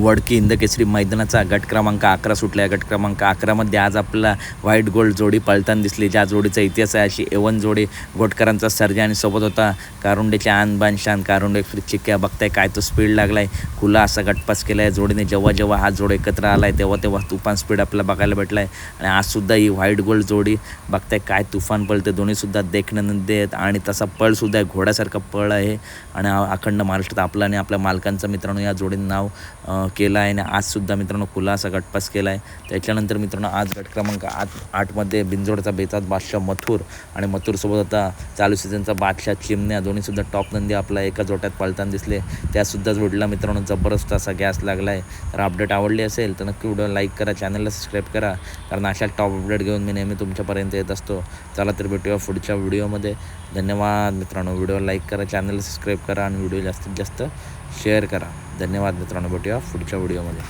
वडकी हिंदकेसरी मैदानाचा गट क्रमांक 11 सुटला आहे। गट क्रमांक 11मध्ये आज आपल्याला व्हाईट गोल्ड जोडी पळताना दिसली, ज्या जोडीचा इतिहास आहे अशी एवन जोडी गोटकरांचा सर्जा आणि सोबत होता कारुंडेच्या आनबान शान कारुंडे चिक्क्या। बघताय काय तो स्पीड लागलाय, खुला असा गटपास केला आहे जोडीने। जेव्हा जेव्हा हा जोड एकत्र आलाय तेव्हा तुफान स्पीड आपल्याला बघायला भेटलाय। आणि आजसुद्धा ही व्हाईट गोल्ड जोडी बघताय काय तुफान पळते, दोन्हीसुद्धा देखणं देत आणि तसा पळसुद्धा आहे, घोड्यासारखा पळ आहे। आणि अखंड महाराष्ट्रात आपला आणि आपल्या मालकांचं मित्रांनो या जोडीनं नाव केलं आहे। आणि आजसुद्धा मित्रांनो खुला असा गटपास केला आहे। त्याच्यानंतर मित्रांनो आज गट क्रमांक 8मध्ये बिंजोडचा बेताज बादशाह मथुर आणि मथुरसोबत होता चालू सीझनचा बादशाह चिमण्या, दोन्हीसुद्धा टॉप नंदी आपला एका जोट्यात पळताना दिसले। त्यासुद्धा जोडला मित्रांनो जबरदस्त असा गॅस लागला आहे। तर अपडेट आवडली असेल तर नक्की व्हिडिओ लाईक करा, चॅनलला सबस्क्राईब करा, कारण अशा टॉप अपडेट घेऊन मी नेहमी तुमच्यापर्यंत येत असतो। चला तर भेटूया पुढच्या व्हिडिओमध्ये। धन्यवाद मित्रांनो, व्हिडिओ लाईक करा, चॅनलला सबस्क्राईब करा आणि व्हिडिओ जास्तीत जास्त शेअर करा। धन्यवाद मित्रांनो, भेटूया पुढच्या व्हिडिओमध्ये।